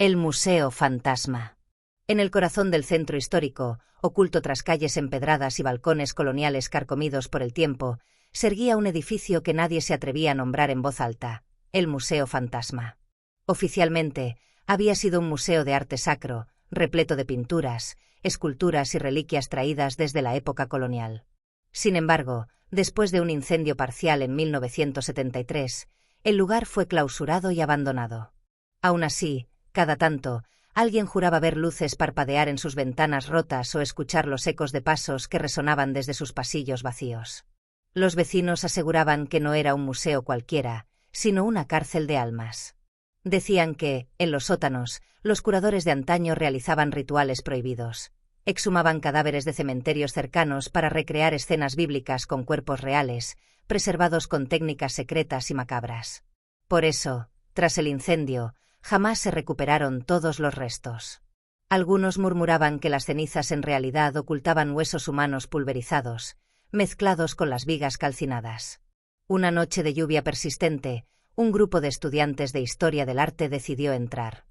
El Museo Fantasma. En el corazón del centro histórico, oculto tras calles empedradas y balcones coloniales carcomidos por el tiempo, se erguía un edificio que nadie se atrevía a nombrar en voz alta: el Museo Fantasma. Oficialmente, había sido un museo de arte sacro, repleto de pinturas, esculturas y reliquias traídas desde la época colonial. Sin embargo, después de un incendio parcial en 1973, el lugar fue clausurado y abandonado. Aún así, cada tanto, alguien juraba ver luces parpadear en sus ventanas rotas o escuchar los ecos de pasos que resonaban desde sus pasillos vacíos. Los vecinos aseguraban que no era un museo cualquiera, sino una cárcel de almas. Decían que, en los sótanos, los curadores de antaño realizaban rituales prohibidos. Exhumaban cadáveres de cementerios cercanos para recrear escenas bíblicas con cuerpos reales, preservados con técnicas secretas y macabras. Por eso, tras el incendio, jamás se recuperaron todos los restos. Algunos murmuraban que las cenizas en realidad ocultaban huesos humanos pulverizados, mezclados con las vigas calcinadas. Una noche de lluvia persistente, un grupo de estudiantes de Historia del Arte decidió entrar.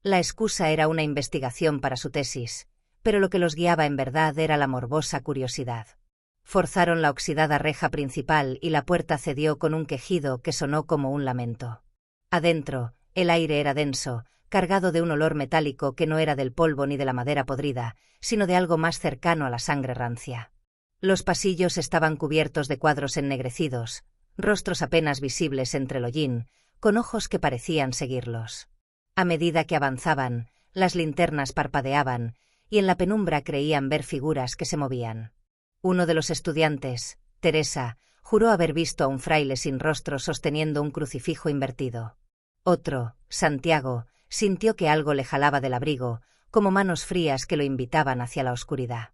La excusa era una investigación para su tesis, pero lo que los guiaba en verdad era la morbosa curiosidad. Forzaron la oxidada reja principal y la puerta cedió con un quejido que sonó como un lamento. Adentro, el aire era denso, cargado de un olor metálico que no era del polvo ni de la madera podrida, sino de algo más cercano a la sangre rancia. Los pasillos estaban cubiertos de cuadros ennegrecidos, rostros apenas visibles entre el hollín, con ojos que parecían seguirlos. A medida que avanzaban, las linternas parpadeaban, y en la penumbra creían ver figuras que se movían. Uno de los estudiantes, Teresa, juró haber visto a un fraile sin rostro sosteniendo un crucifijo invertido. Otro, Santiago, sintió que algo le jalaba del abrigo, como manos frías que lo invitaban hacia la oscuridad.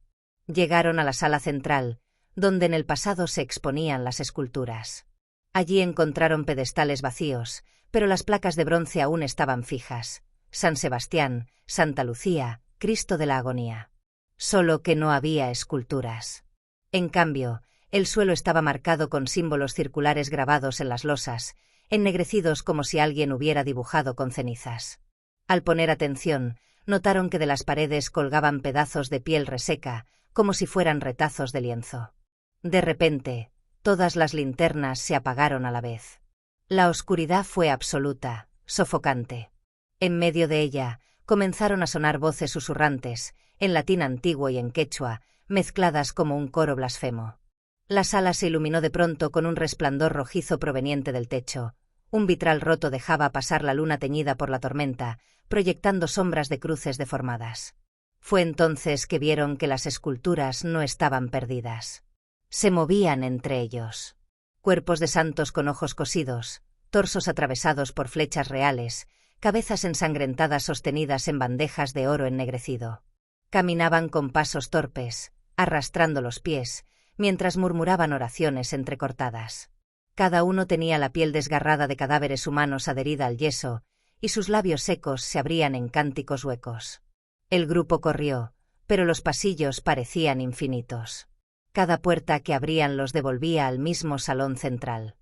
Llegaron a la sala central, donde en el pasado se exponían las esculturas. Allí encontraron pedestales vacíos, pero las placas de bronce aún estaban fijas: San Sebastián, Santa Lucía, Cristo de la Agonía. Solo que no había esculturas. En cambio, el suelo estaba marcado con símbolos circulares grabados en las losas, ennegrecidos como si alguien hubiera dibujado con cenizas. Al poner atención, notaron que de las paredes colgaban pedazos de piel reseca, como si fueran retazos de lienzo. De repente, todas las linternas se apagaron a la vez. La oscuridad fue absoluta, sofocante. En medio de ella, comenzaron a sonar voces susurrantes, en latín antiguo y en quechua, mezcladas como un coro blasfemo. La sala se iluminó de pronto con un resplandor rojizo proveniente del techo. Un vitral roto dejaba pasar la luna teñida por la tormenta, proyectando sombras de cruces deformadas. Fue entonces que vieron que las esculturas no estaban perdidas. Se movían entre ellos. Cuerpos de santos con ojos cosidos, torsos atravesados por flechas reales, cabezas ensangrentadas sostenidas en bandejas de oro ennegrecido. Caminaban con pasos torpes, arrastrando los pies, mientras murmuraban oraciones entrecortadas. Cada uno tenía la piel desgarrada de cadáveres humanos adherida al yeso, y sus labios secos se abrían en cánticos huecos. El grupo corrió, pero los pasillos parecían infinitos. Cada puerta que abrían los devolvía al mismo salón central.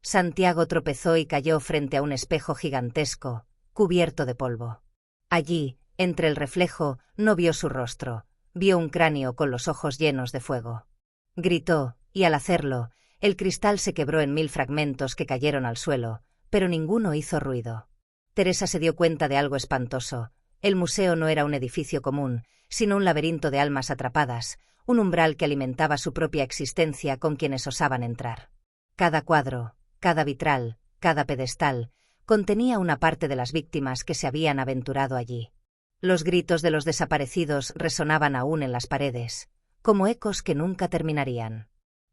Santiago tropezó y cayó frente a un espejo gigantesco, cubierto de polvo. Allí, entre el reflejo, no vio su rostro, vio un cráneo con los ojos llenos de fuego. Gritó, y al hacerlo, el cristal se quebró en 1000 fragmentos que cayeron al suelo, pero ninguno hizo ruido. Teresa se dio cuenta de algo espantoso. El museo no era un edificio común, sino un laberinto de almas atrapadas, un umbral que alimentaba su propia existencia con quienes osaban entrar. Cada cuadro, cada vitral, cada pedestal, contenía una parte de las víctimas que se habían aventurado allí. Los gritos de los desaparecidos resonaban aún en las paredes, como ecos que nunca terminarían.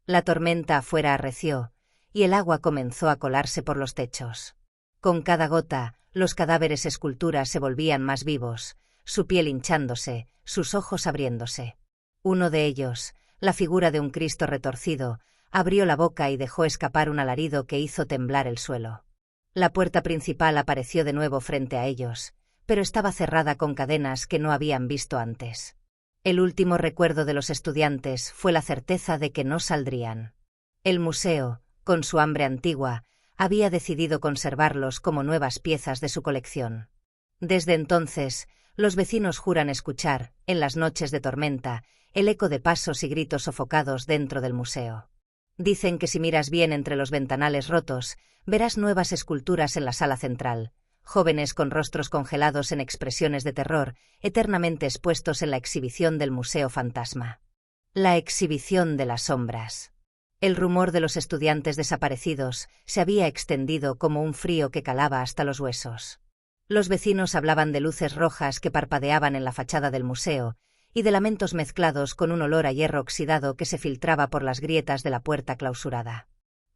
La tormenta afuera arreció, y el agua comenzó a colarse por los techos. Con cada gota, los cadáveres esculturas se volvían más vivos, su piel hinchándose, sus ojos abriéndose. Uno de ellos, la figura de un Cristo retorcido, abrió la boca y dejó escapar un alarido que hizo temblar el suelo. La puerta principal apareció de nuevo frente a ellos, pero estaba cerrada con cadenas que no habían visto antes. El último recuerdo de los estudiantes fue la certeza de que no saldrían. El museo, con su hambre antigua, había decidido conservarlos como nuevas piezas de su colección. Desde entonces, los vecinos juran escuchar, en las noches de tormenta, el eco de pasos y gritos sofocados dentro del museo. Dicen que si miras bien entre los ventanales rotos, verás nuevas esculturas en la sala central, jóvenes con rostros congelados en expresiones de terror, eternamente expuestos en la exhibición del Museo Fantasma. La exhibición de las sombras. El rumor de los estudiantes desaparecidos se había extendido como un frío que calaba hasta los huesos. Los vecinos hablaban de luces rojas que parpadeaban en la fachada del museo, y de lamentos mezclados con un olor a hierro oxidado que se filtraba por las grietas de la puerta clausurada.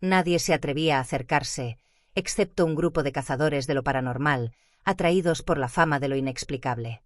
Nadie se atrevía a acercarse, excepto un grupo de cazadores de lo paranormal, atraídos por la fama de lo inexplicable.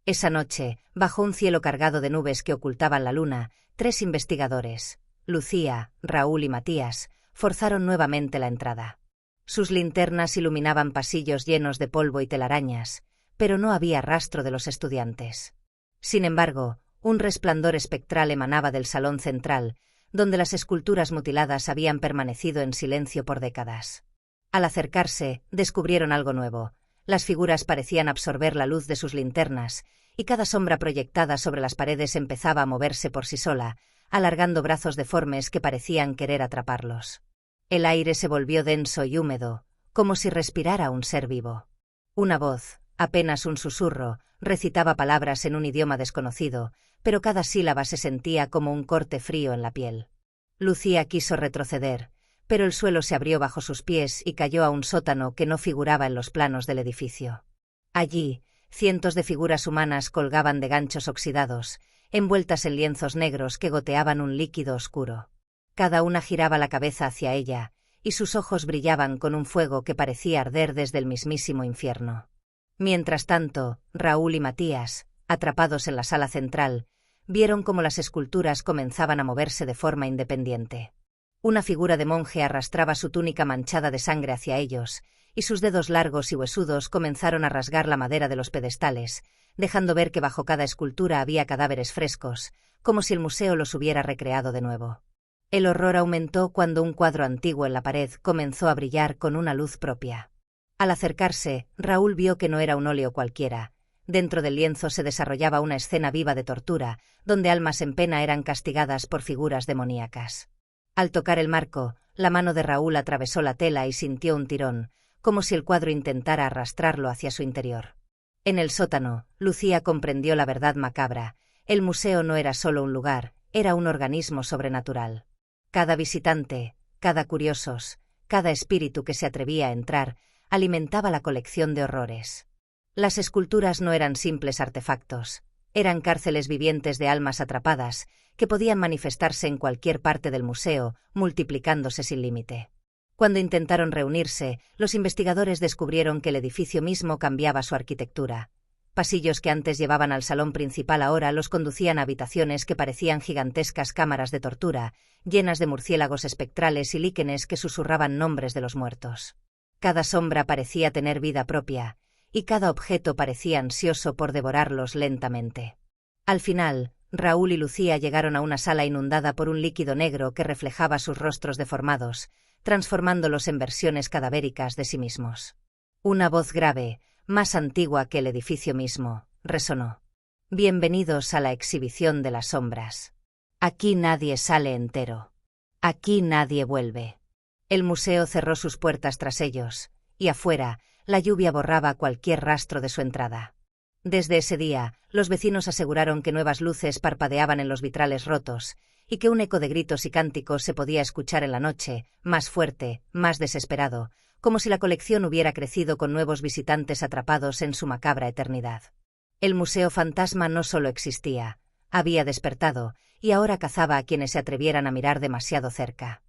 Esa noche, bajo un cielo cargado de nubes que ocultaban la luna, 3 investigadores, Lucía, Raúl y Matías, forzaron nuevamente la entrada. Sus linternas iluminaban pasillos llenos de polvo y telarañas, pero no había rastro de los estudiantes. Sin embargo, un resplandor espectral emanaba del salón central, donde las esculturas mutiladas habían permanecido en silencio por décadas. Al acercarse, descubrieron algo nuevo. Las figuras parecían absorber la luz de sus linternas, y cada sombra proyectada sobre las paredes empezaba a moverse por sí sola, alargando brazos deformes que parecían querer atraparlos. El aire se volvió denso y húmedo, como si respirara un ser vivo. Una voz, apenas un susurro, recitaba palabras en un idioma desconocido, pero cada sílaba se sentía como un corte frío en la piel. Lucía quiso retroceder, pero el suelo se abrió bajo sus pies y cayó a un sótano que no figuraba en los planos del edificio. Allí, cientos de figuras humanas colgaban de ganchos oxidados, envueltas en lienzos negros que goteaban un líquido oscuro. Cada una giraba la cabeza hacia ella, y sus ojos brillaban con un fuego que parecía arder desde el mismísimo infierno. Mientras tanto, Raúl y Matías, atrapados en la sala central, vieron cómo las esculturas comenzaban a moverse de forma independiente. Una figura de monje arrastraba su túnica manchada de sangre hacia ellos, y sus dedos largos y huesudos comenzaron a rasgar la madera de los pedestales, dejando ver que bajo cada escultura había cadáveres frescos, como si el museo los hubiera recreado de nuevo. El horror aumentó cuando un cuadro antiguo en la pared comenzó a brillar con una luz propia. Al acercarse, Raúl vio que no era un óleo cualquiera. Dentro del lienzo se desarrollaba una escena viva de tortura, donde almas en pena eran castigadas por figuras demoníacas. Al tocar el marco, la mano de Raúl atravesó la tela y sintió un tirón, como si el cuadro intentara arrastrarlo hacia su interior. En el sótano, Lucía comprendió la verdad macabra. El museo no era solo un lugar, era un organismo sobrenatural. Cada visitante, cada curiosos, cada espíritu que se atrevía a entrar, alimentaba la colección de horrores. Las esculturas no eran simples artefactos, eran cárceles vivientes de almas atrapadas, que podían manifestarse en cualquier parte del museo, multiplicándose sin límite. Cuando intentaron reunirse, los investigadores descubrieron que el edificio mismo cambiaba su arquitectura. Pasillos que antes llevaban al salón principal ahora los conducían a habitaciones que parecían gigantescas cámaras de tortura, llenas de murciélagos espectrales y líquenes que susurraban nombres de los muertos. Cada sombra parecía tener vida propia, y cada objeto parecía ansioso por devorarlos lentamente. Al final, Raúl y Lucía llegaron a una sala inundada por un líquido negro que reflejaba sus rostros deformados, transformándolos en versiones cadavéricas de sí mismos. Una voz grave, más antigua que el edificio mismo, resonó. Bienvenidos a la exhibición de las sombras. Aquí nadie sale entero. Aquí nadie vuelve. El museo cerró sus puertas tras ellos, y afuera, la lluvia borraba cualquier rastro de su entrada. Desde ese día, los vecinos aseguraron que nuevas luces parpadeaban en los vitrales rotos, y que un eco de gritos y cánticos se podía escuchar en la noche, más fuerte, más desesperado, como si la colección hubiera crecido con nuevos visitantes atrapados en su macabra eternidad. El Museo Fantasma no solo existía, había despertado, y ahora cazaba a quienes se atrevieran a mirar demasiado cerca.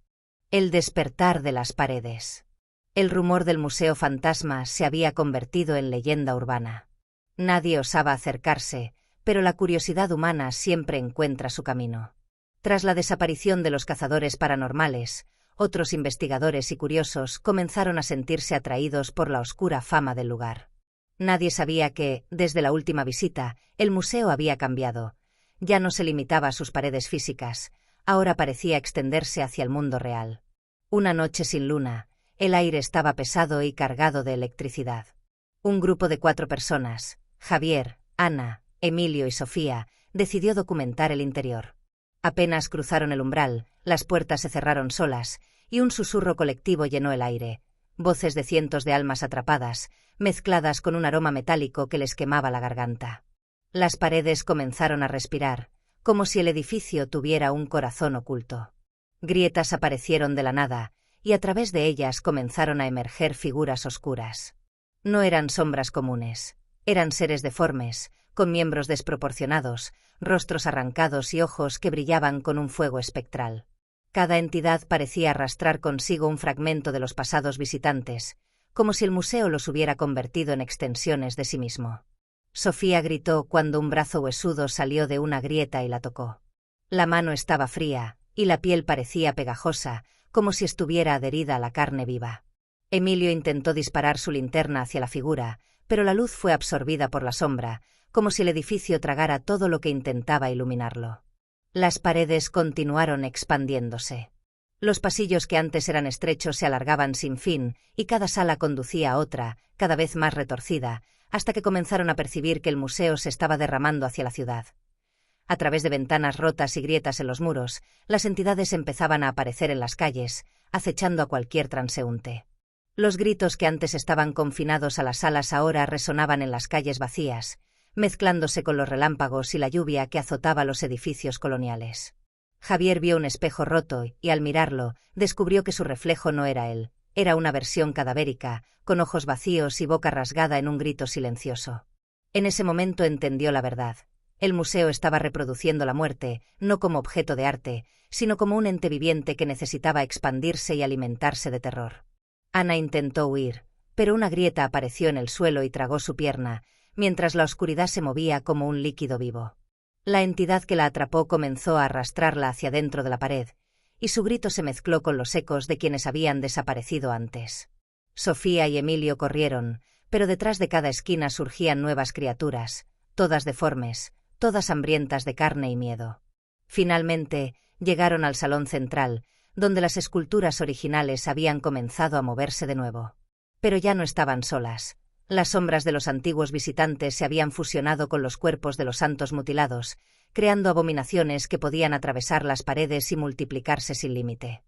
El despertar de las paredes. El rumor del Museo Fantasma se había convertido en leyenda urbana. Nadie osaba acercarse, pero la curiosidad humana siempre encuentra su camino. Tras la desaparición de los cazadores paranormales, otros investigadores y curiosos comenzaron a sentirse atraídos por la oscura fama del lugar. Nadie sabía que, desde la última visita, el museo había cambiado. Ya no se limitaba a sus paredes físicas, ahora parecía extenderse hacia el mundo real. Una noche sin luna, el aire estaba pesado y cargado de electricidad. Un grupo de 4 personas, Javier, Ana, Emilio y Sofía, decidió documentar el interior. Apenas cruzaron el umbral, las puertas se cerraron solas, y un susurro colectivo llenó el aire, voces de cientos de almas atrapadas, mezcladas con un aroma metálico que les quemaba la garganta. Las paredes comenzaron a respirar, como si el edificio tuviera un corazón oculto. Grietas aparecieron de la nada, y a través de ellas comenzaron a emerger figuras oscuras. No eran sombras comunes, eran seres deformes, con miembros desproporcionados, rostros arrancados y ojos que brillaban con un fuego espectral. Cada entidad parecía arrastrar consigo un fragmento de los pasados visitantes, como si el museo los hubiera convertido en extensiones de sí mismo. Sofía gritó cuando un brazo huesudo salió de una grieta y la tocó. La mano estaba fría, y la piel parecía pegajosa, como si estuviera adherida a la carne viva. Emilio intentó disparar su linterna hacia la figura, pero la luz fue absorbida por la sombra, como si el edificio tragara todo lo que intentaba iluminarlo. Las paredes continuaron expandiéndose. Los pasillos que antes eran estrechos se alargaban sin fin, y cada sala conducía a otra, cada vez más retorcida, hasta que comenzaron a percibir que el museo se estaba derramando hacia la ciudad. A través de ventanas rotas y grietas en los muros, las entidades empezaban a aparecer en las calles, acechando a cualquier transeúnte. Los gritos que antes estaban confinados a las salas ahora resonaban en las calles vacías, mezclándose con los relámpagos y la lluvia que azotaba los edificios coloniales. Javier vio un espejo roto y, al mirarlo, descubrió que su reflejo no era él, era una versión cadavérica, con ojos vacíos y boca rasgada en un grito silencioso. En ese momento entendió la verdad. El museo estaba reproduciendo la muerte, no como objeto de arte, sino como un ente viviente que necesitaba expandirse y alimentarse de terror. Ana intentó huir, pero una grieta apareció en el suelo y tragó su pierna, mientras la oscuridad se movía como un líquido vivo. La entidad que la atrapó comenzó a arrastrarla hacia dentro de la pared, y su grito se mezcló con los ecos de quienes habían desaparecido antes. Sofía y Emilio corrieron, pero detrás de cada esquina surgían nuevas criaturas, todas deformes, todas hambrientas de carne y miedo. Finalmente, llegaron al salón central, donde las esculturas originales habían comenzado a moverse de nuevo. Pero ya no estaban solas. Las sombras de los antiguos visitantes se habían fusionado con los cuerpos de los santos mutilados, creando abominaciones que podían atravesar las paredes y multiplicarse sin límite.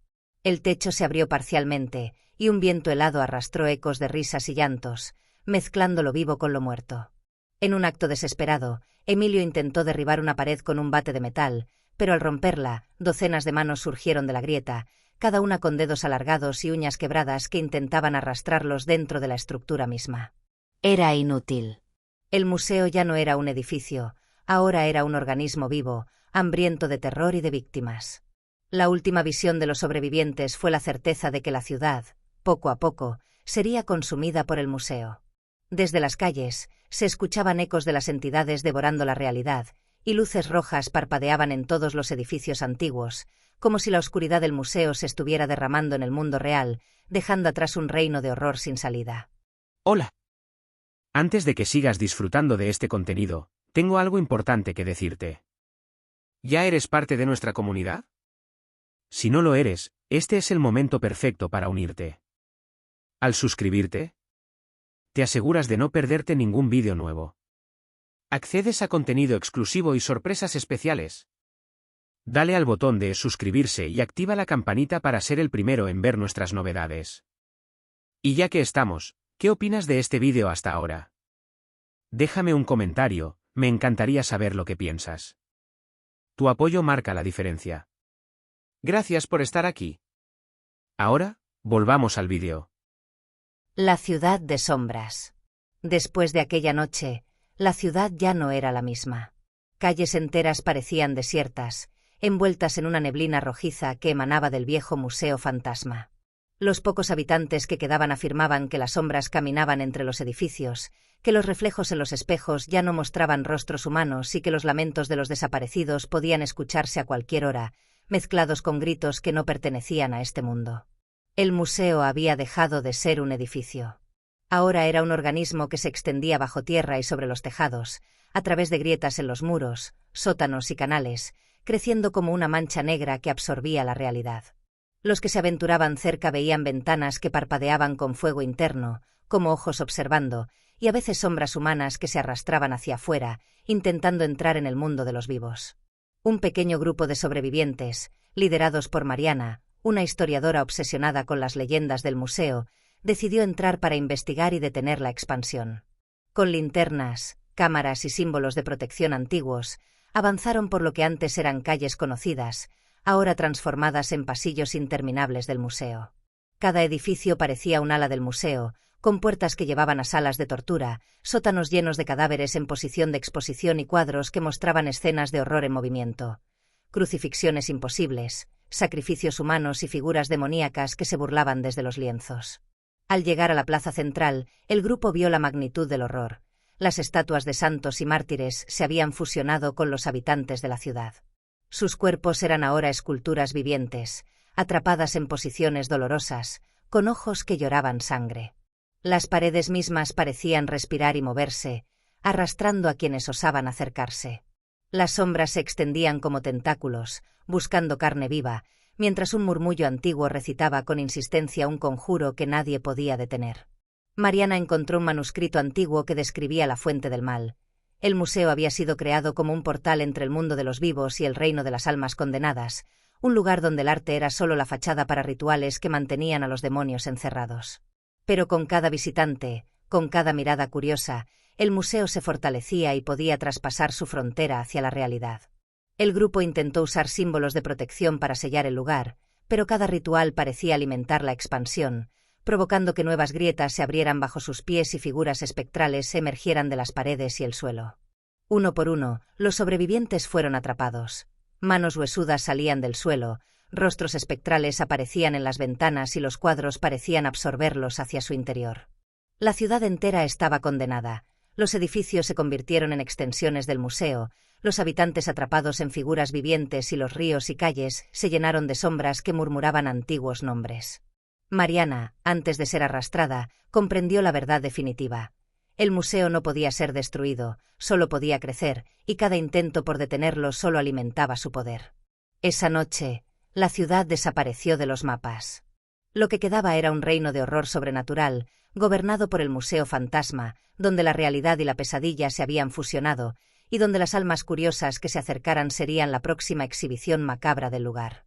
El techo se abrió parcialmente, y un viento helado arrastró ecos de risas y llantos, mezclando lo vivo con lo muerto. En un acto desesperado, Emilio intentó derribar una pared con un bate de metal, pero al romperla, docenas de manos surgieron de la grieta, cada una con dedos alargados y uñas quebradas que intentaban arrastrarlos dentro de la estructura misma. Era inútil. El museo ya no era un edificio, ahora era un organismo vivo, hambriento de terror y de víctimas. La última visión de los sobrevivientes fue la certeza de que la ciudad, poco a poco, sería consumida por el museo. Desde las calles, se escuchaban ecos de las entidades devorando la realidad, y luces rojas parpadeaban en todos los edificios antiguos, como si la oscuridad del museo se estuviera derramando en el mundo real, dejando atrás un reino de horror sin salida. Hola. Antes de que sigas disfrutando de este contenido, tengo algo importante que decirte. ¿Ya eres parte de nuestra comunidad? Si no lo eres, este es el momento perfecto para unirte. Al suscribirte, te aseguras de no perderte ningún vídeo nuevo. Accedes a contenido exclusivo y sorpresas especiales. Dale al botón de suscribirse y activa la campanita para ser el primero en ver nuestras novedades. Y ya que estamos, ¿qué opinas de este vídeo hasta ahora? Déjame un comentario, me encantaría saber lo que piensas. Tu apoyo marca la diferencia. Gracias por estar aquí. Ahora, volvamos al vídeo. La ciudad de sombras. Después de aquella noche, la ciudad ya no era la misma. Calles enteras parecían desiertas, envueltas en una neblina rojiza que emanaba del viejo museo fantasma. Los pocos habitantes que quedaban afirmaban que las sombras caminaban entre los edificios, que los reflejos en los espejos ya no mostraban rostros humanos y que los lamentos de los desaparecidos podían escucharse a cualquier hora, mezclados con gritos que no pertenecían a este mundo. El museo había dejado de ser un edificio. Ahora era un organismo que se extendía bajo tierra y sobre los tejados, a través de grietas en los muros, sótanos y canales, creciendo como una mancha negra que absorbía la realidad. Los que se aventuraban cerca veían ventanas que parpadeaban con fuego interno, como ojos observando, y a veces sombras humanas que se arrastraban hacia afuera, intentando entrar en el mundo de los vivos. Un pequeño grupo de sobrevivientes, liderados por Mariana, una historiadora obsesionada con las leyendas del museo, decidió entrar para investigar y detener la expansión. Con linternas, cámaras y símbolos de protección antiguos, avanzaron por lo que antes eran calles conocidas, ahora transformadas en pasillos interminables del museo. Cada edificio parecía un ala del museo, con puertas que llevaban a salas de tortura, sótanos llenos de cadáveres en posición de exposición y cuadros que mostraban escenas de horror en movimiento. Crucifixiones imposibles, sacrificios humanos y figuras demoníacas que se burlaban desde los lienzos. Al llegar a la plaza central, el grupo vio la magnitud del horror. Las estatuas de santos y mártires se habían fusionado con los habitantes de la ciudad. Sus cuerpos eran ahora esculturas vivientes, atrapadas en posiciones dolorosas, con ojos que lloraban sangre. Las paredes mismas parecían respirar y moverse, arrastrando a quienes osaban acercarse. Las sombras se extendían como tentáculos, buscando carne viva, mientras un murmullo antiguo recitaba con insistencia un conjuro que nadie podía detener. Mariana encontró un manuscrito antiguo que describía la fuente del mal. El museo había sido creado como un portal entre el mundo de los vivos y el reino de las almas condenadas, un lugar donde el arte era solo la fachada para rituales que mantenían a los demonios encerrados. Pero con cada visitante, con cada mirada curiosa, el museo se fortalecía y podía traspasar su frontera hacia la realidad. El grupo intentó usar símbolos de protección para sellar el lugar, pero cada ritual parecía alimentar la expansión, provocando que nuevas grietas se abrieran bajo sus pies y figuras espectrales emergieran de las paredes y el suelo. Uno por uno, los sobrevivientes fueron atrapados. Manos huesudas salían del suelo, rostros espectrales aparecían en las ventanas y los cuadros parecían absorberlos hacia su interior. La ciudad entera estaba condenada. Los edificios se convirtieron en extensiones del museo, los habitantes atrapados en figuras vivientes y los ríos y calles se llenaron de sombras que murmuraban antiguos nombres. Mariana, antes de ser arrastrada, comprendió la verdad definitiva. El museo no podía ser destruido, solo podía crecer, y cada intento por detenerlo solo alimentaba su poder. Esa noche, la ciudad desapareció de los mapas. Lo que quedaba era un reino de horror sobrenatural, gobernado por el Museo Fantasma, donde la realidad y la pesadilla se habían fusionado, y donde las almas curiosas que se acercaran serían la próxima exhibición macabra del lugar.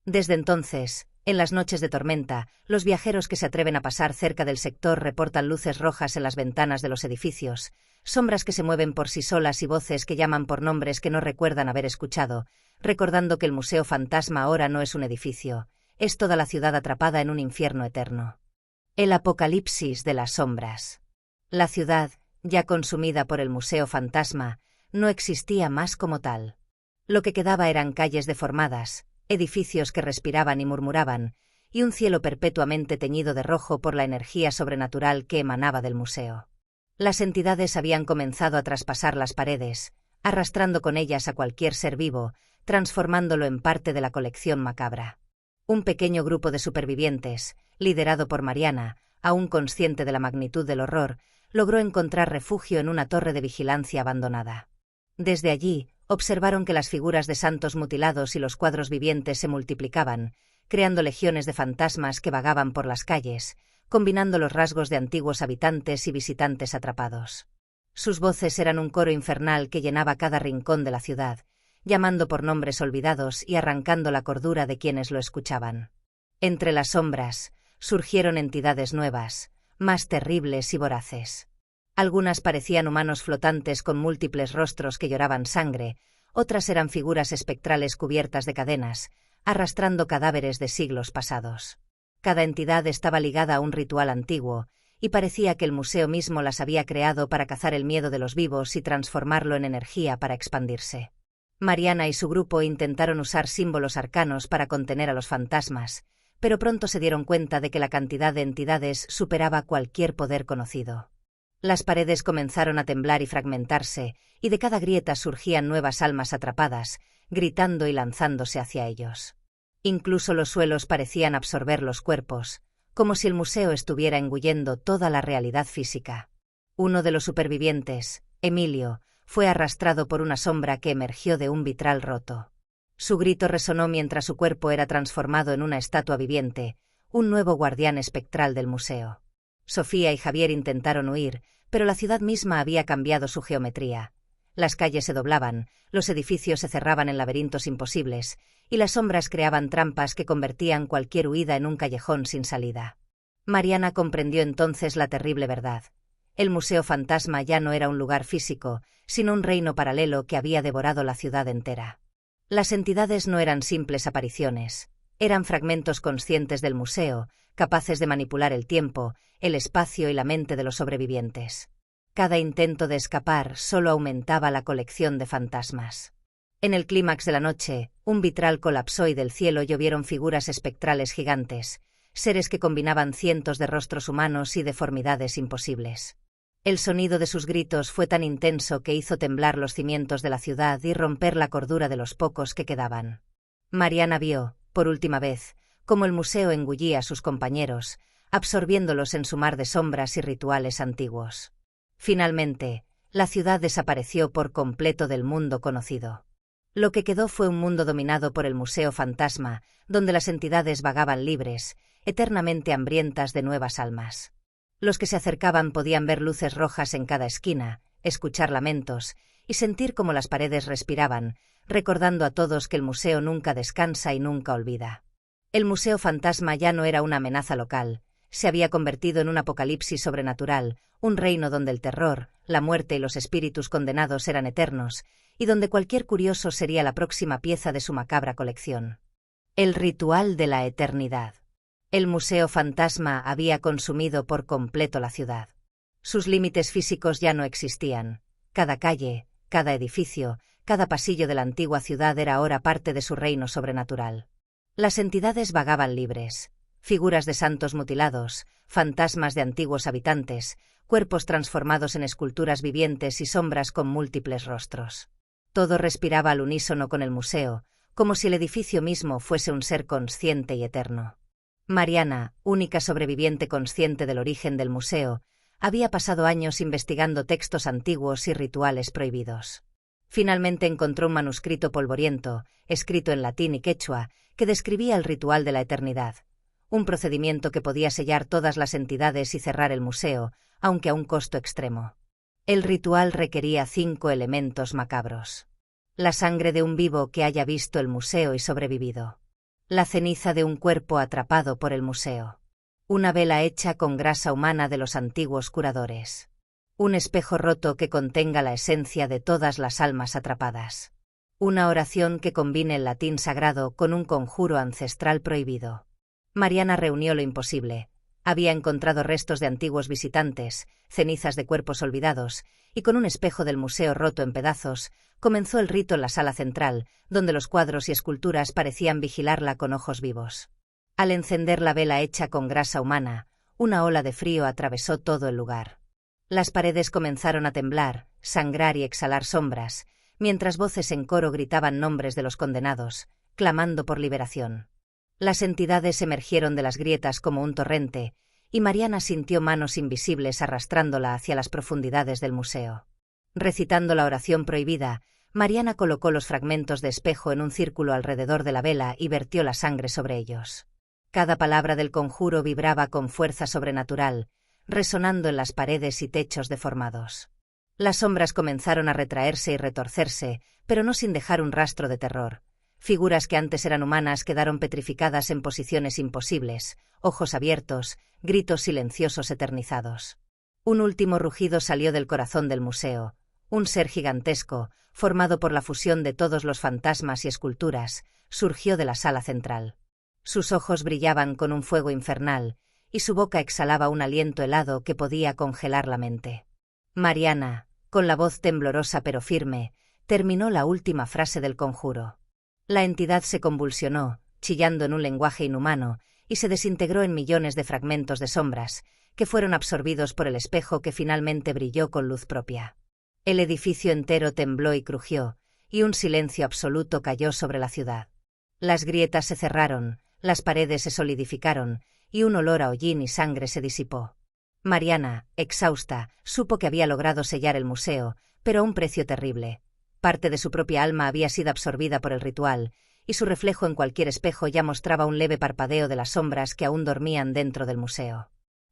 Desde entonces, en las noches de tormenta, los viajeros que se atreven a pasar cerca del sector reportan luces rojas en las ventanas de los edificios, sombras que se mueven por sí solas y voces que llaman por nombres que no recuerdan haber escuchado, recordando que el Museo Fantasma ahora no es un edificio, es toda la ciudad atrapada en un infierno eterno. El apocalipsis de las sombras. La ciudad, ya consumida por el Museo Fantasma, no existía más como tal. Lo que quedaba eran calles deformadas, edificios que respiraban y murmuraban, y un cielo perpetuamente teñido de rojo por la energía sobrenatural que emanaba del museo. Las entidades habían comenzado a traspasar las paredes, arrastrando con ellas a cualquier ser vivo, transformándolo en parte de la colección macabra. Un pequeño grupo de supervivientes, liderado por Mariana, aún consciente de la magnitud del horror, logró encontrar refugio en una torre de vigilancia abandonada. Desde allí, observaron que las figuras de santos mutilados y los cuadros vivientes se multiplicaban, creando legiones de fantasmas que vagaban por las calles, combinando los rasgos de antiguos habitantes y visitantes atrapados. Sus voces eran un coro infernal que llenaba cada rincón de la ciudad, llamando por nombres olvidados y arrancando la cordura de quienes lo escuchaban. Entre las sombras, surgieron entidades nuevas, más terribles y voraces. Algunas parecían humanos flotantes con múltiples rostros que lloraban sangre, otras eran figuras espectrales cubiertas de cadenas, arrastrando cadáveres de siglos pasados. Cada entidad estaba ligada a un ritual antiguo, y parecía que el museo mismo las había creado para cazar el miedo de los vivos y transformarlo en energía para expandirse. Mariana y su grupo intentaron usar símbolos arcanos para contener a los fantasmas, pero pronto se dieron cuenta de que la cantidad de entidades superaba cualquier poder conocido. Las paredes comenzaron a temblar y fragmentarse, y de cada grieta surgían nuevas almas atrapadas, gritando y lanzándose hacia ellos. Incluso los suelos parecían absorber los cuerpos, como si el museo estuviera engullendo toda la realidad física. Uno de los supervivientes, Emilio, fue arrastrado por una sombra que emergió de un vitral roto. Su grito resonó mientras su cuerpo era transformado en una estatua viviente, un nuevo guardián espectral del museo. Sofía y Javier intentaron huir, pero la ciudad misma había cambiado su geometría. Las calles se doblaban, los edificios se cerraban en laberintos imposibles, y las sombras creaban trampas que convertían cualquier huida en un callejón sin salida. Mariana comprendió entonces la terrible verdad. El Museo Fantasma ya no era un lugar físico, sino un reino paralelo que había devorado la ciudad entera. Las entidades no eran simples apariciones, eran fragmentos conscientes del museo, capaces de manipular el tiempo, el espacio y la mente de los sobrevivientes. Cada intento de escapar solo aumentaba la colección de fantasmas. En el clímax de la noche, un vitral colapsó y del cielo llovieron figuras espectrales gigantes, seres que combinaban cientos de rostros humanos y deformidades imposibles. El sonido de sus gritos fue tan intenso que hizo temblar los cimientos de la ciudad y romper la cordura de los pocos que quedaban. Mariana vio, por última vez, cómo el museo engullía a sus compañeros, absorbiéndolos en su mar de sombras y rituales antiguos. Finalmente, la ciudad desapareció por completo del mundo conocido. Lo que quedó fue un mundo dominado por el Museo Fantasma, donde las entidades vagaban libres, eternamente hambrientas de nuevas almas. Los que se acercaban podían ver luces rojas en cada esquina, escuchar lamentos y sentir cómo las paredes respiraban, recordando a todos que el museo nunca descansa y nunca olvida. El Museo Fantasma ya no era una amenaza local, se había convertido en un apocalipsis sobrenatural, un reino donde el terror, la muerte y los espíritus condenados eran eternos, y donde cualquier curioso sería la próxima pieza de su macabra colección. El ritual de la eternidad. El Museo Fantasma había consumido por completo la ciudad. Sus límites físicos ya no existían. Cada calle, cada edificio, cada pasillo de la antigua ciudad era ahora parte de su reino sobrenatural. Las entidades vagaban libres. Figuras de santos mutilados, fantasmas de antiguos habitantes, cuerpos transformados en esculturas vivientes y sombras con múltiples rostros. Todo respiraba al unísono con el museo, como si el edificio mismo fuese un ser consciente y eterno. Mariana, única sobreviviente consciente del origen del museo, había pasado años investigando textos antiguos y rituales prohibidos. Finalmente encontró un manuscrito polvoriento, escrito en latín y quechua, que describía el ritual de la eternidad, un procedimiento que podía sellar todas las entidades y cerrar el museo, aunque a un costo extremo. El ritual requería 5 elementos macabros. La sangre de un vivo que haya visto el museo y sobrevivido. La ceniza de un cuerpo atrapado por el museo. Una vela hecha con grasa humana de los antiguos curadores. Un espejo roto que contenga la esencia de todas las almas atrapadas. Una oración que combine el latín sagrado con un conjuro ancestral prohibido. Mariana reunió lo imposible. Había encontrado restos de antiguos visitantes, cenizas de cuerpos olvidados, y con un espejo del museo roto en pedazos, comenzó el rito en la sala central, donde los cuadros y esculturas parecían vigilarla con ojos vivos. Al encender la vela hecha con grasa humana, una ola de frío atravesó todo el lugar. Las paredes comenzaron a temblar, sangrar y exhalar sombras, mientras voces en coro gritaban nombres de los condenados, clamando por liberación. Las entidades emergieron de las grietas como un torrente, y Mariana sintió manos invisibles arrastrándola hacia las profundidades del museo. Recitando la oración prohibida, Mariana colocó los fragmentos de espejo en un círculo alrededor de la vela y vertió la sangre sobre ellos. Cada palabra del conjuro vibraba con fuerza sobrenatural, resonando en las paredes y techos deformados. Las sombras comenzaron a retraerse y retorcerse, pero no sin dejar un rastro de terror. Figuras que antes eran humanas quedaron petrificadas en posiciones imposibles, ojos abiertos, gritos silenciosos eternizados. Un último rugido salió del corazón del museo. Un ser gigantesco, formado por la fusión de todos los fantasmas y esculturas, surgió de la sala central. Sus ojos brillaban con un fuego infernal, y su boca exhalaba un aliento helado que podía congelar la mente. Mariana, con la voz temblorosa pero firme, terminó la última frase del conjuro. La entidad se convulsionó, chillando en un lenguaje inhumano, y se desintegró en millones de fragmentos de sombras, que fueron absorbidos por el espejo que finalmente brilló con luz propia. El edificio entero tembló y crujió, y un silencio absoluto cayó sobre la ciudad. Las grietas se cerraron, las paredes se solidificaron, y un olor a hollín y sangre se disipó. Mariana, exhausta, supo que había logrado sellar el museo, pero a un precio terrible. Parte de su propia alma había sido absorbida por el ritual, y su reflejo en cualquier espejo ya mostraba un leve parpadeo de las sombras que aún dormían dentro del museo.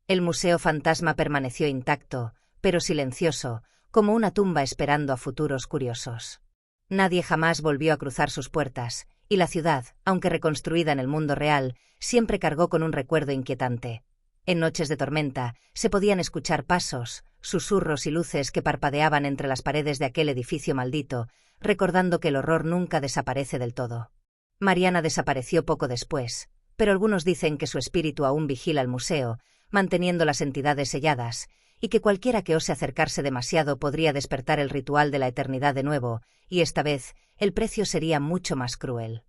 El Museo Fantasma permaneció intacto, pero silencioso, como una tumba esperando a futuros curiosos. Nadie jamás volvió a cruzar sus puertas, y la ciudad, aunque reconstruida en el mundo real, siempre cargó con un recuerdo inquietante. En noches de tormenta se podían escuchar pasos, susurros y luces que parpadeaban entre las paredes de aquel edificio maldito, recordando que el horror nunca desaparece del todo. Mariana desapareció poco después, pero algunos dicen que su espíritu aún vigila el museo, manteniendo las entidades selladas, y que cualquiera que ose acercarse demasiado podría despertar el ritual de la eternidad de nuevo, y esta vez el precio sería mucho más cruel.